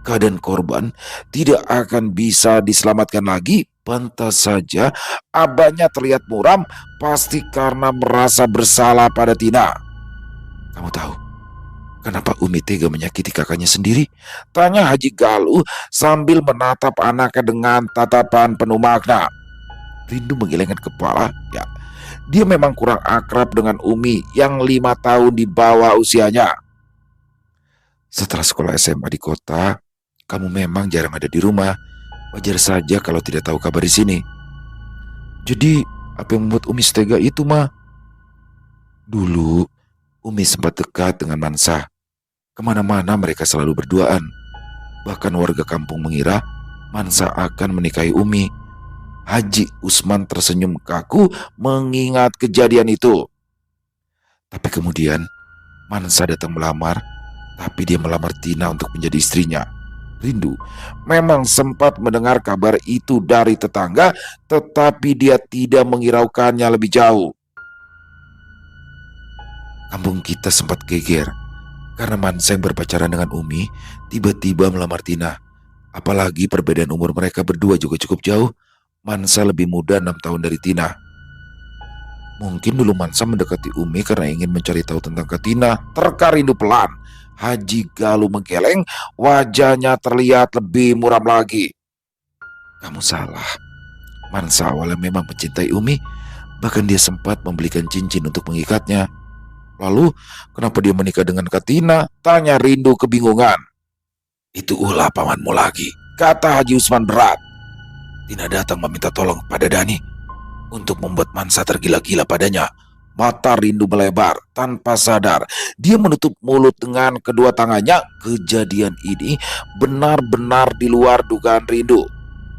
keadaan korban tidak akan bisa diselamatkan lagi. Pantas saja abahnya terlihat muram, pasti karena merasa bersalah pada Tina. Kamu tahu kenapa Umi tega menyakiti kakaknya sendiri? Tanya Haji Galuh sambil menatap anaknya dengan tatapan penuh makna. Rindu menggelengkan kepala. Ya, dia memang kurang akrab dengan Umi yang 5 tahun di bawah usianya. Setelah sekolah SMA di kota, kamu memang jarang ada di rumah. Wajar saja kalau tidak tahu kabar di sini. Jadi, apa yang membuat Umi setega itu, Ma? Dulu, Umi sempat dekat dengan Mansa. Kemana-mana mereka selalu berduaan. Bahkan warga kampung mengira Mansa akan menikahi Umi. Haji Usman tersenyum kaku mengingat kejadian itu. Tapi kemudian, Mansa datang melamar, tapi dia melamar Tina untuk menjadi istrinya. Rindu memang sempat mendengar kabar itu dari tetangga, tetapi dia tidak menghiraukannya lebih jauh. Kampung kita sempat geger karena Mansa yang berpacaran dengan Umi tiba-tiba melamar Tina. Apalagi perbedaan umur mereka berdua juga cukup jauh. Mansa lebih muda 6 tahun dari Tina. Mungkin dulu Mansa mendekati Umi karena ingin mencari tahu tentang Tina. Terka Rindu pelan. Haji Galuh menggeleng, wajahnya terlihat lebih muram lagi. Kamu salah. Mansa awalnya memang mencintai Umi, bahkan dia sempat membelikan cincin untuk mengikatnya. Lalu, kenapa dia menikah dengan Tina? Tanya Rindu kebingungan. Itu ulah pamanmu lagi, kata Haji Usman berat. Tina datang meminta tolong pada Dani untuk membuat Mansa tergila-gila padanya. Mata Rindu melebar tanpa sadar. Dia menutup mulut dengan kedua tangannya. Kejadian ini benar-benar di luar dugaan Rindu.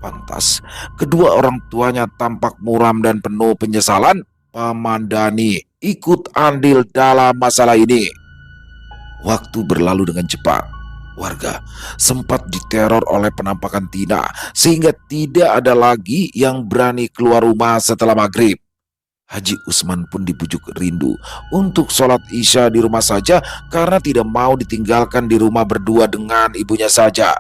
Pantas, kedua orang tuanya tampak muram dan penuh penyesalan. Paman Dani ikut andil dalam masalah ini. Waktu berlalu dengan cepat. Warga sempat diteror oleh penampakan Tina, sehingga tidak ada lagi yang berani keluar rumah setelah maghrib. Haji Usman pun dibujuk Rindu untuk sholat Isya di rumah saja karena tidak mau ditinggalkan di rumah berdua dengan ibunya saja.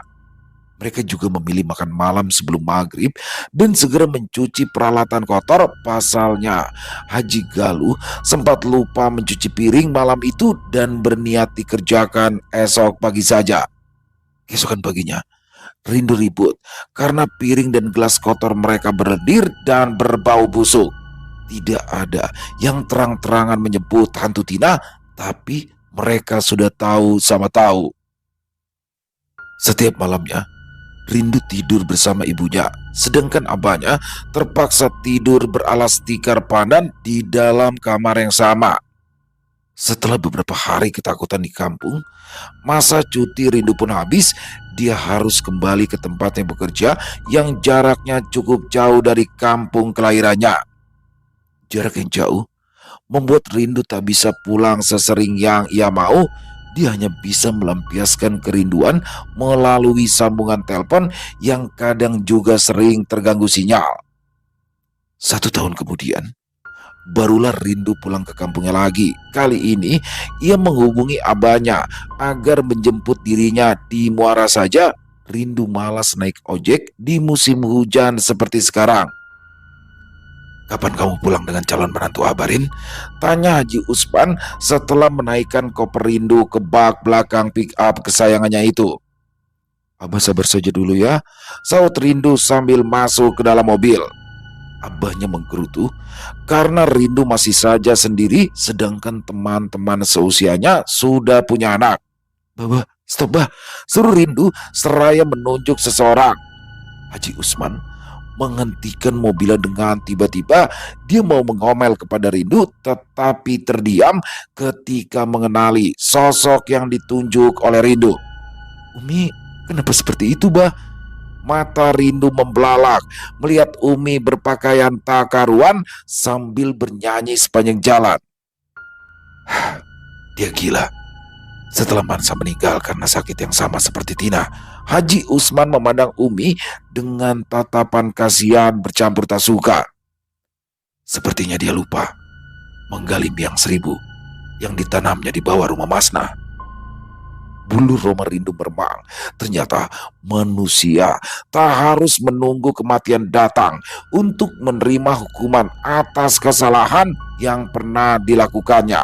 Mereka juga memilih makan malam sebelum maghrib dan segera mencuci peralatan kotor. Pasalnya, Haji Galuh sempat lupa mencuci piring malam itu dan berniat dikerjakan esok pagi saja. Keesokan paginya, Rindu ribut karena piring dan gelas kotor mereka berlendir dan berbau busuk. Tidak ada yang terang-terangan menyebut hantu Tina, tapi mereka sudah tahu sama tahu. Setiap malamnya, Rindu tidur bersama ibunya, sedangkan abahnya terpaksa tidur beralas tikar pandan di dalam kamar yang sama. Setelah beberapa hari ketakutan di kampung, masa cuti Rindu pun habis. Dia harus kembali ke tempatnya bekerja yang jaraknya cukup jauh dari kampung kelahirannya. Jarak yang jauh membuat Rindu tak bisa pulang sesering yang ia mau. Dia hanya bisa melampiaskan kerinduan melalui sambungan telepon yang kadang juga sering terganggu sinyal. 1 tahun kemudian, barulah Rindu pulang ke kampungnya lagi. Kali ini, ia menghubungi abahnya agar menjemput dirinya di Muara saja. Rindu malas naik ojek di musim hujan seperti sekarang. "Kapan kamu pulang dengan calon menantu Abarin?" tanya Haji Usman setelah menaikkan koper Rindu ke bak belakang pick up kesayangannya itu. "Abah sabar saja dulu ya," saut Rindu sambil masuk ke dalam mobil. Abahnya menggerutu karena Rindu masih saja sendiri sedangkan teman-teman seusianya sudah punya anak. "Bah, stop bah," suruh Rindu seraya menunjuk seseorang. Haji Usman menghentikan mobilnya dengan tiba-tiba. Dia mau mengomel kepada Rindu tetapi terdiam ketika mengenali sosok yang ditunjuk oleh Rindu. "Umi, kenapa seperti itu, bah?" Mata Rindu membelalak melihat Umi berpakaian tak karuan sambil bernyanyi sepanjang jalan. Dia gila. Setelah Mansa meninggal karena sakit yang sama seperti Tina, Haji Usman memandang Umi dengan tatapan kasihan bercampur tak suka. Sepertinya dia lupa menggali biang 1000 yang ditanamnya di bawah rumah Masna. Bulu roma Rindu meremang. Ternyata manusia tak harus menunggu kematian datang untuk menerima hukuman atas kesalahan yang pernah dilakukannya.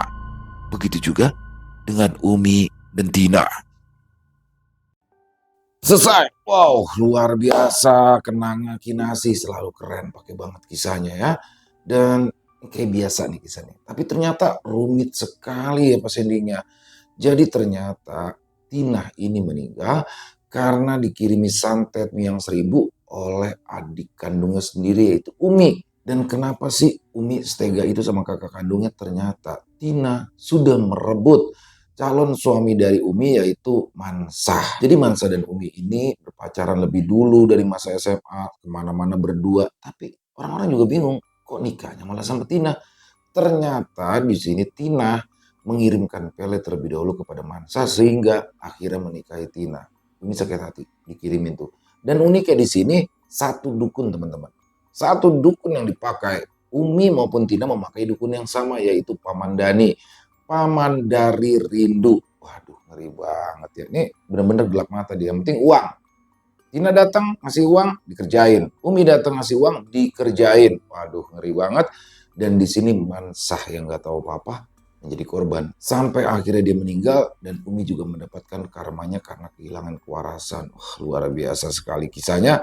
Begitu juga dengan Umi dan Tina. Selesai. Wow, luar biasa. Kenanga Kinasi selalu keren, pakai banget kisahnya ya. Dan kayak biasa nih kisahnya. Tapi ternyata rumit sekali ya pas endingnya. Jadi ternyata Tina ini meninggal karena dikirimi santet Miang 1000 oleh adik kandungnya sendiri yaitu Umi. Dan kenapa sih Umi setega itu sama kakak kandungnya? Ternyata Tina sudah merebut calon suami dari Umi yaitu Mansa. Jadi Mansa dan Umi ini berpacaran lebih dulu dari masa SMA, kemana-mana berdua. Tapi orang-orang juga bingung, kok nikahnya malah sama Tina? Ternyata di sini Tina mengirimkan pelet terlebih dahulu kepada Mansa sehingga akhirnya menikahi Tina. Umi sakit hati dikirimin tuh. Dan uniknya di sini satu dukun teman-teman. Satu dukun yang dipakai. Umi maupun Tina memakai dukun yang sama yaitu Paman Dani. Paman dari Rindu. Waduh, ngeri banget ya. Ini benar-benar gelap mata dia. Yang penting uang. Tina datang ngasih uang, dikerjain. Umi datang ngasih uang, dikerjain. Waduh, ngeri banget. Dan di sini Mansah yang nggak tahu apa-apa menjadi korban. Sampai akhirnya dia meninggal dan Umi juga mendapatkan karmanya karena kehilangan kewarasan. Luar biasa sekali kisahnya.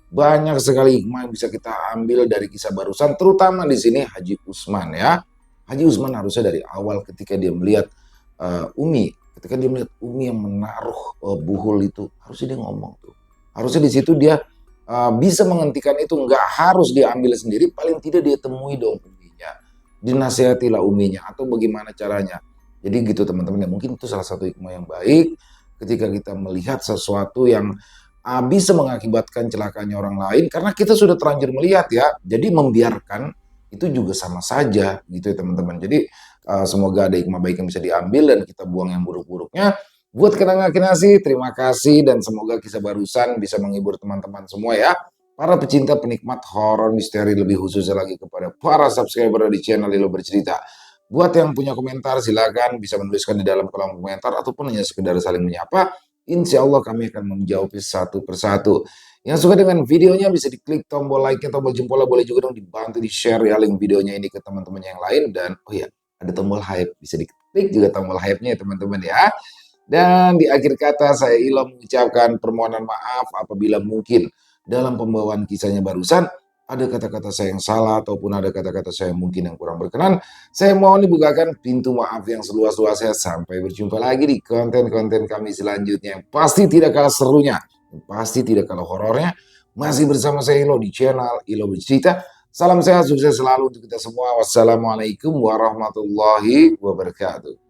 Banyak sekali hikmah yang bisa kita ambil dari kisah barusan. Terutama di sini Haji Usman ya. Haji Usman harusnya dari awal ketika dia melihat Umi, ketika dia melihat Umi yang menaruh buhul itu, harusnya dia ngomong tuh. Harusnya di situ dia bisa menghentikan itu, nggak harus diambil sendiri, paling tidak dia temui dong Uminya. dinasihatilah uminya atau bagaimana caranya. Jadi gitu teman-teman ya, mungkin itu salah satu hikmah yang baik ketika kita melihat sesuatu yang bisa mengakibatkan celakanya orang lain karena kita sudah terlanjur melihat ya. Jadi membiarkan itu juga sama saja gitu ya teman-teman. Jadi semoga ada hikmah baik yang bisa diambil dan kita buang yang buruk-buruknya. Buat kenang kinasi, terima kasih dan semoga kisah barusan bisa menghibur teman-teman semua ya. Para pecinta penikmat horor misteri, lebih khususnya lagi kepada para subscriber di channel Lilo Bercerita. Buat yang punya komentar silakan bisa menuliskan di dalam kolom komentar ataupun hanya sekedar saling menyapa. Insya Allah kami akan menjawabnya satu persatu. Yang suka dengan videonya bisa diklik tombol like-nya, tombol jempolnya, boleh juga dong dibantu di-share ya link videonya ini ke teman-teman yang lain. Dan oh ya, ada tombol hype, bisa diklik juga tombol hype-nya ya teman-teman ya. Dan di akhir kata saya Ilham mengucapkan permohonan maaf apabila mungkin dalam pembawaan kisahnya barusan ada kata-kata saya yang salah ataupun ada kata-kata saya mungkin yang kurang berkenan. Saya mohon dibukakan pintu maaf yang seluas-luasnya. Sampai berjumpa lagi di konten-konten kami selanjutnya yang pasti tidak kalah serunya, yang pasti tidak kalah horornya. Masih bersama saya Ilo di channel Ilo Bercerita. Salam sehat, sukses selalu untuk kita semua. Wassalamualaikum warahmatullahi wabarakatuh.